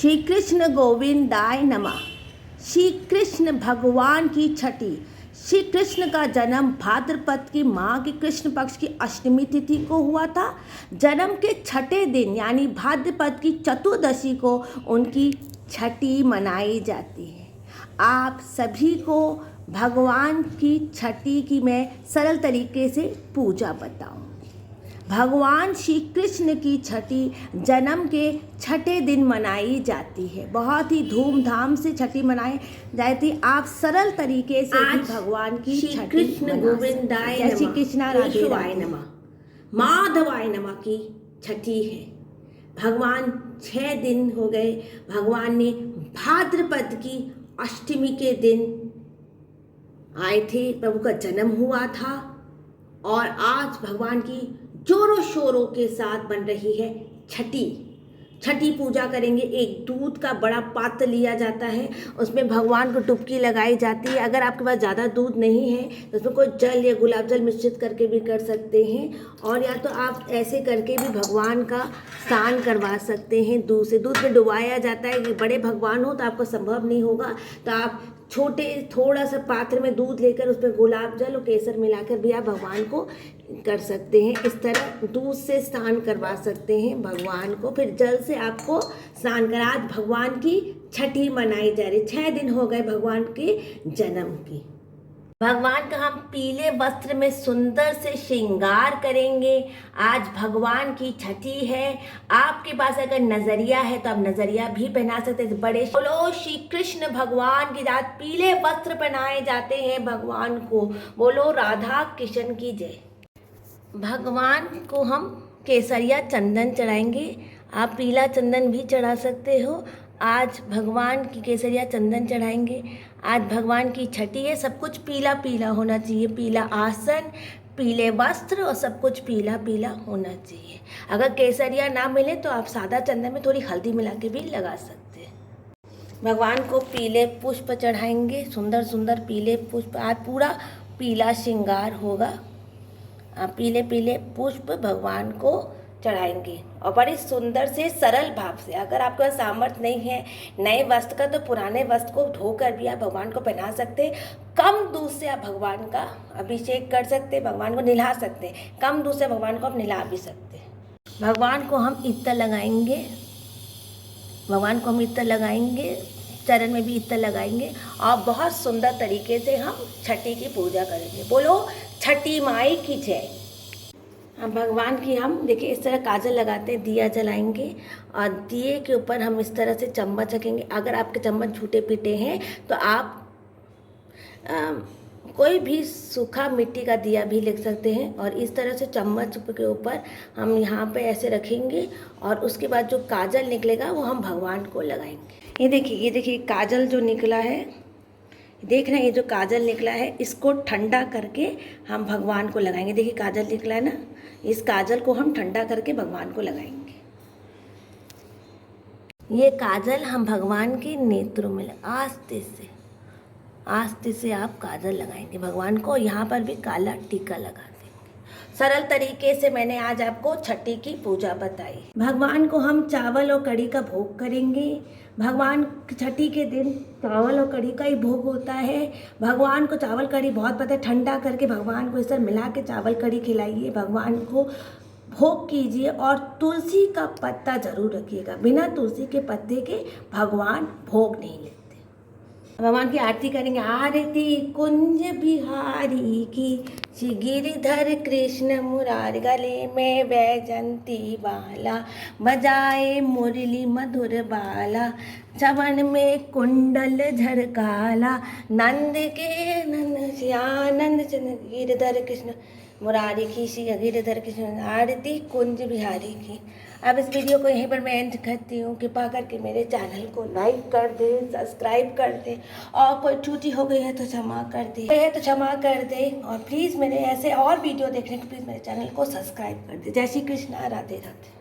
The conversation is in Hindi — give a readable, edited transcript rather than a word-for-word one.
श्री कृष्ण गोविंदाय नमः। श्री कृष्ण भगवान की छठी। श्री कृष्ण का जन्म भाद्रपद की माह की कृष्ण पक्ष की अष्टमी तिथि को हुआ था। जन्म के छठे दिन यानी भाद्रपद की चतुर्दशी को उनकी छठी मनाई जाती है। आप सभी को भगवान की छठी की मैं सरल तरीके से पूजा बताऊंगी। भगवान श्री कृष्ण की छठी जन्म के छठे दिन मनाई जाती है। बहुत ही धूमधाम से छठी मनाई जाती है। आप सरल तरीके से भी भगवान की छठी कृष्ण गोविंदाय जय श्री कृष्णा केशवाय नमः माधवाय नमः की छठी है। भगवान 6 दिन हो गए। भगवान ने भाद्रपद की अष्टमी के दिन आए थे, प्रभु का जन्म हुआ था और आज भगवान की जोरों शोरों के साथ बन रही है छठी पूजा करेंगे। एक दूध का बड़ा पात्र लिया जाता है, उसमें भगवान को डुबकी लगाई जाती है। अगर आपके पास ज़्यादा दूध नहीं है तो उसमें कोई जल या गुलाब जल मिश्रित करके भी कर सकते हैं, और या तो आप ऐसे करके भी भगवान का स्नान करवा सकते हैं। दूध में डुबाया जाता है। बड़े भगवान हो तो आपको संभव नहीं होगा तो आप छोटे थोड़ा सा पात्र में दूध लेकर उसमें गुलाब जल और केसर मिलाकर भी आप भगवान को कर सकते हैं। इस तरह दूध से स्नान करवा सकते हैं भगवान को, फिर जल से आपको स्नान करा। आज भगवान की छठी मनाई जा रही। 6 दिन हो गए भगवान के जन्म की। भगवान का हम पीले वस्त्र में सुंदर से श्रृंगार करेंगे। आज भगवान की छठी है। आपके पास अगर नजरिया है तो आप नजरिया भी पहना सकते हैं। बड़े बोलो श्री कृष्ण भगवान की रात पीले वस्त्र पहनाए जाते हैं भगवान को। बोलो राधा कृष्ण की जय। भगवान को हम केसरिया चंदन चढ़ाएंगे। आप पीला चंदन भी चढ़ा सकते हो। आज भगवान की केसरिया चंदन चढ़ाएंगे। आज भगवान की छठी है। सब कुछ पीला पीला होना चाहिए। पीला आसन, पीले वस्त्र और सब कुछ पीला पीला होना चाहिए। अगर केसरिया ना मिले तो आप सादा चंदन में थोड़ी हल्दी मिला के भी लगा सकते हैं। भगवान को पीले पुष्प चढ़ाएंगे। सुंदर सुंदर पीले पुष्प। आज पूरा पीला श्रृंगार होगा। पीले पीले पुष्प भगवान को चढ़ाएंगे और बड़े सुंदर से सरल भाव से। अगर आपके पास सामर्थ्य नहीं है नए वस्त्र का तो पुराने वस्त्र को धोकर भी आप भगवान को पहना सकते हैं। कम दूध से आप भगवान का अभिषेक कर सकते हैं, भगवान को नहला सकते हैं। कम दूध से भगवान को आप नहला भी सकते हैं। भगवान को हम इत्र लगाएंगे। भगवान को हम इत्र लगाएंगे, चरण में भी इत्र लगाएंगे और बहुत सुंदर तरीके से हम छठी की पूजा करेंगे। बोलो छठी माई की जय। भगवान की हम देखिए इस तरह काजल लगाते हैं, दिया जलाएंगे और दिए के ऊपर हम इस तरह से चम्मच रखेंगे। अगर आपके चम्मच छूटे पीटे हैं तो आप कोई भी सूखा मिट्टी का दिया भी लिख सकते हैं और इस तरह से चम्मच के ऊपर हम यहाँ पे ऐसे रखेंगे और उसके बाद जो काजल निकलेगा वो हम भगवान को लगाएंगे। ये देखिए काजल जो निकला है, देख रहे हैं, ये जो काजल निकला है इसको ठंडा करके हम भगवान को लगाएंगे। देखिए काजल निकला है ना, इस काजल को हम ठंडा करके भगवान को लगाएंगे। ये काजल हम भगवान के नेत्रों में आस्ते से आप काजल लगाएंगे भगवान को। यहाँ पर भी काला टीका लगा देंगे। सरल तरीके से मैंने आज आपको छठी की पूजा बताई। भगवान को हम चावल और कढ़ी का भोग करेंगे। भगवान छठी के दिन चावल और कढ़ी का ही भोग होता है। भगवान को चावल कढ़ी बहुत पता है। ठंडा करके भगवान को इस तरह मिला के चावल कढ़ी खिलाइए, भगवान को भोग कीजिए और तुलसी का पत्ता जरूर रखिएगा। बिना तुलसी के पत्ते के भगवान भोग नहीं लेते। भगवान की आरती करेंगे। आरती कुंज बिहारी की, श्री गिरिधर कृष्ण मुरारी, गले में वैजंती बाला, बजाए मुरली मधुर बाला, चवन में कुंडल झरकाला, नंद के नंद श्यानंद चंद, गिरिधर कृष्ण मुरारी की, श्री गिरिधर कृष्ण। आरती कुंज बिहारी की। अब इस वीडियो को यहीं पर मैं एंड करती हूँ। कृपा करके मेरे चैनल को लाइक कर दें, सब्सक्राइब कर दें और कोई त्रुटि हो गई है तो क्षमा कर दें और प्लीज़ मेरे ऐसे और वीडियो देखने के प्लीज़ मेरे चैनल को सब्सक्राइब कर दें। जय श्री कृष्णा, राधे राधे।